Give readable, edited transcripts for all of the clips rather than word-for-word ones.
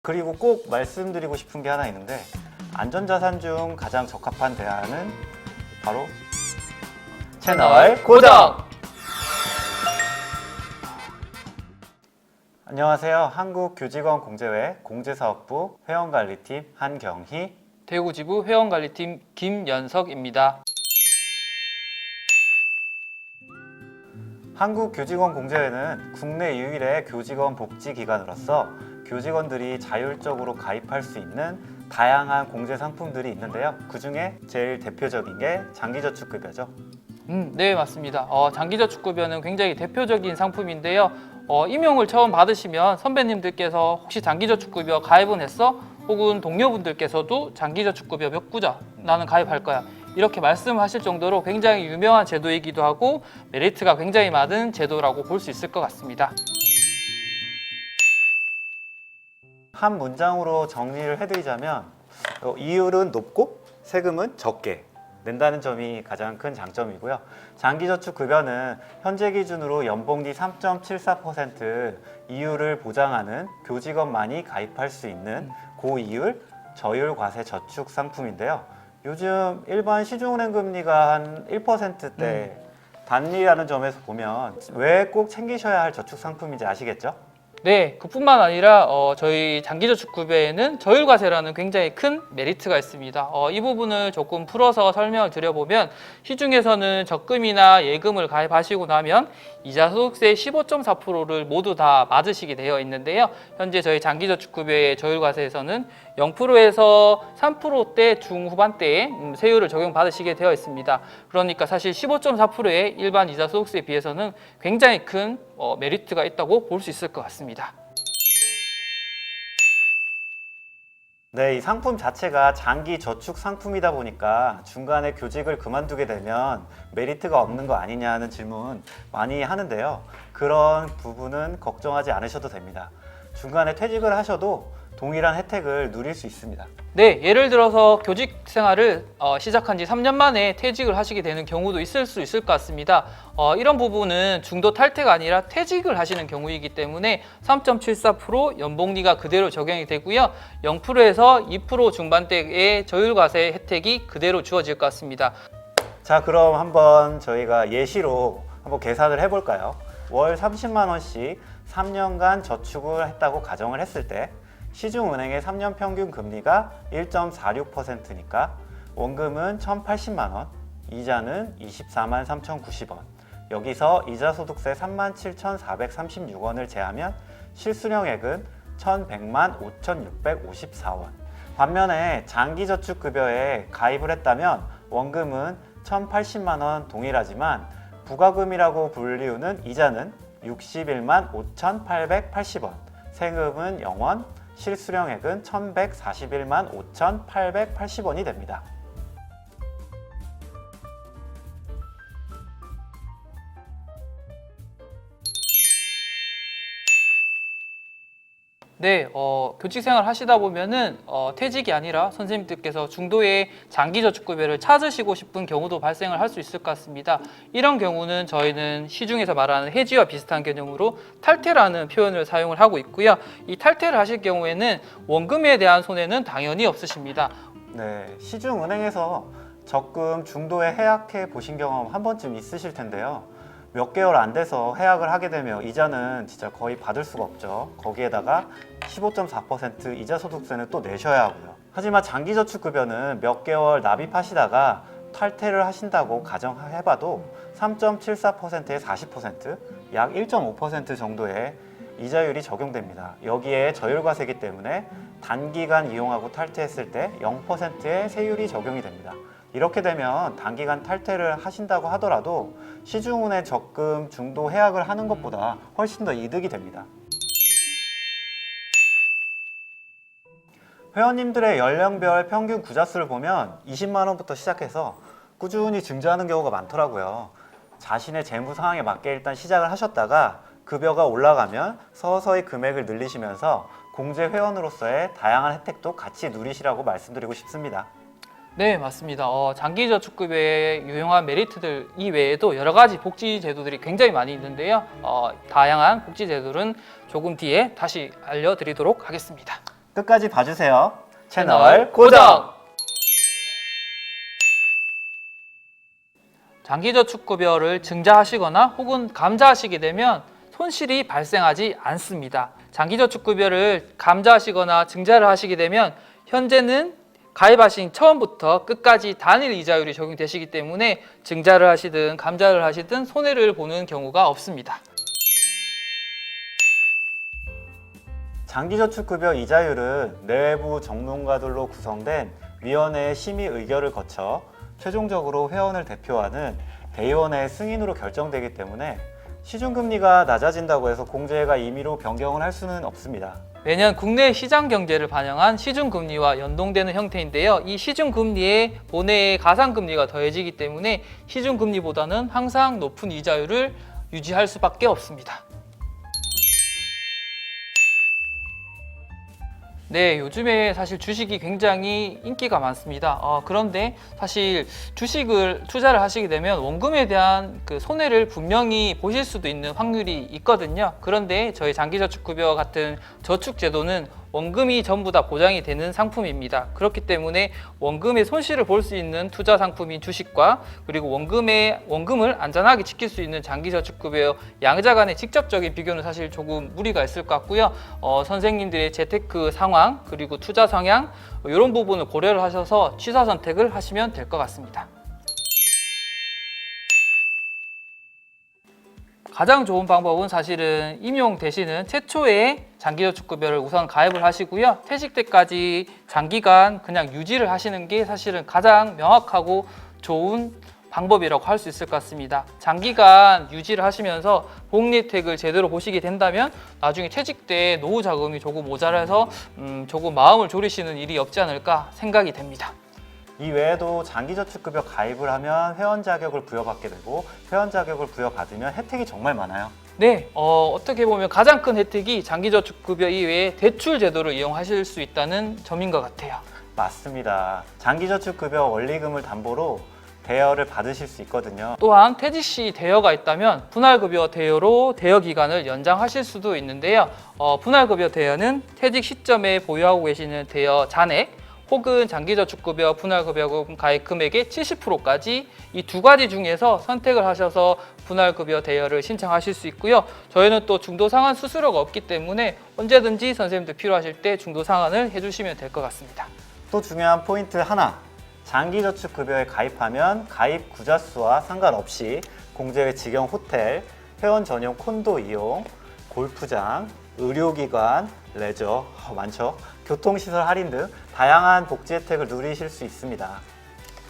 그리고 꼭 말씀드리고 싶은 게 하나 있는데, 안전자산 중 가장 적합한 대안은 바로 채널 고정! 안녕하세요. 한국교직원공제회 공제사업부 회원관리팀 한경희, 대구지부 회원관리팀 김연석입니다. 한국교직원공제회는 국내 유일의 교직원 복지기관으로서 교직원들이 자율적으로 가입할 수 있는 다양한 공제 상품들이 있는데요. 그 중에 제일 대표적인 게 장기저축급여죠. 네, 맞습니다. 장기저축급여는 굉장히 대표적인 상품인데요. 임용을 처음 받으시면 선배님들께서 혹시 장기저축급여 가입은 했어? 혹은 동료분들께서도 장기저축급여 몇 구자 나는 가입할 거야, 이렇게 말씀하실 정도로 굉장히 유명한 제도이기도 하고 메리트가 굉장히 많은 제도라고 볼 수 있을 것 같습니다. 한 문장으로 정리를 해드리자면 이율은 높고 세금은 적게 낸다는 점이 가장 큰 장점이고요. 장기저축급여는 현재 기준으로 연봉 뒤 3.74% 이율을 보장하는 교직원만이 가입할 수 있는 고이율 저율과세 저축 상품인데요. 요즘 일반 시중은행 금리가 한 1%대 단위라는 점에서 보면 왜 꼭 챙기셔야 할 저축 상품인지 아시겠죠? 네, 그뿐만 아니라 저희 장기저축급여에는 저율과세라는 굉장히 큰 메리트가 있습니다. 이 부분을 조금 풀어서 설명을 드려보면, 시중에서는 적금이나 예금을 가입하시고 나면 이자 소득세 15.4%를 모두 다 맞으시게 되어 있는데요. 현재 저희 장기저축급여의 저율과세에서는 0%에서 3%대 중후반대의 세율을 적용받으시게 되어 있습니다. 그러니까 사실 15.4%의 일반 이자 소득세에 비해서는 굉장히 큰 메리트가 있다고 볼 수 있을 것 같습니다. 네, 이 상품 자체가 장기 저축 상품이다 보니까 중간에 교직을 그만두게 되면 메리트가 없는 거 아니냐는 질문 많이 하는데요. 그런 부분은 걱정하지 않으셔도 됩니다. 중간에 퇴직을 하셔도 동일한 혜택을 누릴 수 있습니다. 네, 예를 들어서 교직 생활을 시작한 지 3년 만에 퇴직을 하시게 되는 경우도 있을 수 있을 것 같습니다. 이런 부분은 중도 탈퇴가 아니라 퇴직을 하시는 경우이기 때문에 3.74% 연봉리가 그대로 적용이 되고요. 0%에서 2% 중반대의 저율과세 혜택이 그대로 주어질 것 같습니다. 자, 그럼 한번 저희가 예시로 한번 계산을 해볼까요? 월 30만 원씩 3년간 저축을 했다고 가정을 했을 때 시중은행의 3년 평균 금리가 1.46%니까 원금은 1,080만 원, 이자는 24만 3,090원. 여기서 이자소득세 37,436원을 제하면 실수령액은 1,100만 5,654원. 반면에 장기저축급여에 가입을 했다면 원금은 1,080만 원 동일하지만 부가금이라고 불리우는 이자는 61만 5,880원, 세금은 0원, 실수령액은 1,141만 5,880원이 됩니다. 네, 교직 생활 하시다 보면은 퇴직이 아니라 선생님들께서 중도의 장기저축급여를 찾으시고 싶은 경우도 발생을 할 수 있을 것 같습니다. 이런 경우는 저희는 시중에서 말하는 해지와 비슷한 개념으로 탈퇴라는 표현을 사용을 하고 있고요. 이 탈퇴를 하실 경우에는 원금에 대한 손해는 당연히 없으십니다. 네, 시중은행에서 적금 중도에 해약해 보신 경험 한 번쯤 있으실 텐데요. 몇 개월 안 돼서 해약을 하게 되면 이자는 진짜 거의 받을 수가 없죠. 거기에다가 15.4% 이자 소득세는 또 내셔야 하고요. 하지만 장기저축급여는 몇 개월 납입하시다가 탈퇴를 하신다고 가정해봐도 3.74%에 40%, 약 1.5% 정도의 이자율이 적용됩니다. 여기에 저율과세이기 때문에 단기간 이용하고 탈퇴했을 때 0%의 세율이 적용이 됩니다. 이렇게 되면 단기간 탈퇴를 하신다고 하더라도 시중은행 적금 중도 해약을 하는 것보다 훨씬 더 이득이 됩니다. 회원님들의 연령별 평균 구자수를 보면 20만 원부터 시작해서 꾸준히 증가하는 경우가 많더라고요. 자신의 재무 상황에 맞게 일단 시작을 하셨다가 급여가 올라가면 서서히 금액을 늘리시면서 공제 회원으로서의 다양한 혜택도 같이 누리시라고 말씀드리고 싶습니다. 네, 맞습니다. 장기저축급여의 유용한 메리트들 이외에도 여러 가지 복지 제도들이 굉장히 많이 있는데요. 다양한 복지 제도는 조금 뒤에 다시 알려드리도록 하겠습니다. 끝까지 봐주세요. 채널 고정! 장기저축급여를 증자하시거나 혹은 감자하시게 되면 손실이 발생하지 않습니다. 장기저축급여를 감자하시거나 증자를 하시게 되면 현재는 가입하신 처음부터 끝까지 단일 이자율이 적용되시기 때문에 증자를 하시든 감자를 하시든 손해를 보는 경우가 없습니다. 장기저축급여 이자율은 내부 전문가들로 구성된 위원회의 심의 의결을 거쳐 최종적으로 회원을 대표하는 대의원의 승인으로 결정되기 때문에 시중금리가 낮아진다고 해서 공제가 임의로 변경을 할 수는 없습니다. 매년 국내 시장 경제를 반영한 시중금리와 연동되는 형태인데요. 이 시중금리에 본해의 가상금리가 더해지기 때문에 시중금리보다는 항상 높은 이자율을 유지할 수밖에 없습니다. 네, 요즘에 사실 주식이 굉장히 인기가 많습니다. 그런데 사실 주식을 투자를 하시게 되면 원금에 대한 그 손해를 분명히 보실 수도 있는 확률이 있거든요. 그런데 저희 장기저축급여 같은 저축제도는 원금이 전부 다 보장이 되는 상품입니다. 그렇기 때문에 원금의 손실을 볼 수 있는 투자 상품인 주식과 그리고 원금을 안전하게 지킬 수 있는 장기저축급여 양자 간의 직접적인 비교는 사실 조금 무리가 있을 것 같고요. 선생님들의 재테크 상황 그리고 투자 성향 이런 부분을 고려를 하셔서 취사 선택을 하시면 될 것 같습니다. 가장 좋은 방법은 사실은 임용되시는 최초의 장기저축급여를 우선 가입을 하시고요. 퇴직 때까지 장기간 그냥 유지를 하시는 게 사실은 가장 명확하고 좋은 방법이라고 할 수 있을 것 같습니다. 장기간 유지를 하시면서 복리혜택을 제대로 보시게 된다면 나중에 퇴직 때 노후 자금이 조금 모자라서 조금 마음을 졸이시는 일이 없지 않을까 생각이 됩니다. 이 외에도 장기저축급여 가입을 하면 회원 자격을 부여받게 되고 회원 자격을 부여받으면 혜택이 정말 많아요. 네, 어떻게 보면 가장 큰 혜택이 장기저축급여 이외에 대출 제도를 이용하실 수 있다는 점인 것 같아요. 맞습니다. 장기저축급여 원리금을 담보로 대여를 받으실 수 있거든요. 또한 퇴직 시 대여가 있다면 분할급여 대여로 대여 기간을 연장하실 수도 있는데요. 분할급여 대여는 퇴직 시점에 보유하고 계시는 대여 잔액 혹은 장기저축급여 분할급여금 가입 금액의 70%까지 이 두 가지 중에서 선택을 하셔서 분할급여 대여를 신청하실 수 있고요. 저희는 또 중도상환 수수료가 없기 때문에 언제든지 선생님들 필요하실 때 중도상환을 해주시면 될 것 같습니다. 또 중요한 포인트 하나, 장기저축급여에 가입하면 가입 구자수와 상관없이 공제회 직영 호텔, 회원 전용 콘도 이용, 골프장, 의료기관, 레저, 많죠. 교통시설 할인 등 다양한 복지 혜택을 누리실 수 있습니다.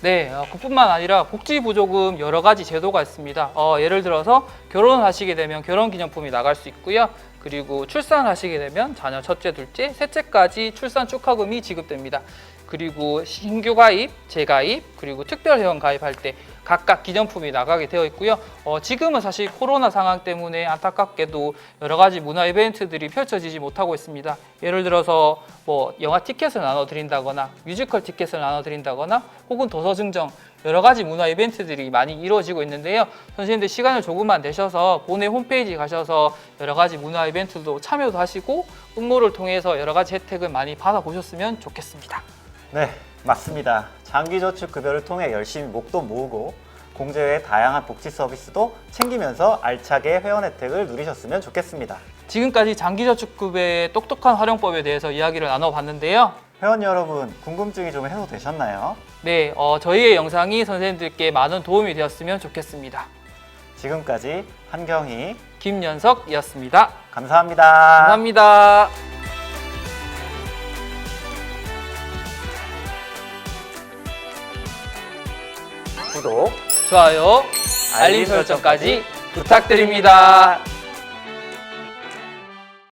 네, 그뿐만 아니라 복지부조금 여러 가지 제도가 있습니다. 예를 들어서 결혼하시게 되면 결혼기념품이 나갈 수 있고요. 그리고 출산하시게 되면 자녀 첫째, 둘째, 셋째까지 출산 축하금이 지급됩니다. 그리고 신규 가입, 재가입, 그리고 특별회원 가입할 때 각각 기념품이 나가게 되어 있고요. 지금은 사실 코로나 상황 때문에 안타깝게도 여러 가지 문화 이벤트들이 펼쳐지지 못하고 있습니다. 예를 들어서 뭐 영화 티켓을 나눠드린다거나 뮤지컬 티켓을 나눠드린다거나 혹은 도서 증정 여러 가지 문화 이벤트들이 많이 이루어지고 있는데요. 선생님들 시간을 조금만 내셔서 본회 홈페이지 가셔서 여러 가지 문화 이벤트도 참여도 하시고 응모를 통해서 여러 가지 혜택을 많이 받아보셨으면 좋겠습니다. 네, 맞습니다. 장기저축급여를 통해 열심히 목돈 모으고 공제외의 다양한 복지 서비스도 챙기면서 알차게 회원 혜택을 누리셨으면 좋겠습니다. 지금까지 장기저축급여의 똑똑한 활용법에 대해서 이야기를 나눠봤는데요. 회원 여러분, 궁금증이 좀 해소되셨나요? 네, 저희의 영상이 선생님들께 많은 도움이 되었으면 좋겠습니다. 지금까지 한경희, 김연석이었습니다. 감사합니다. 감사합니다. 구독, 좋아요, 알림 설정까지 부탁드립니다.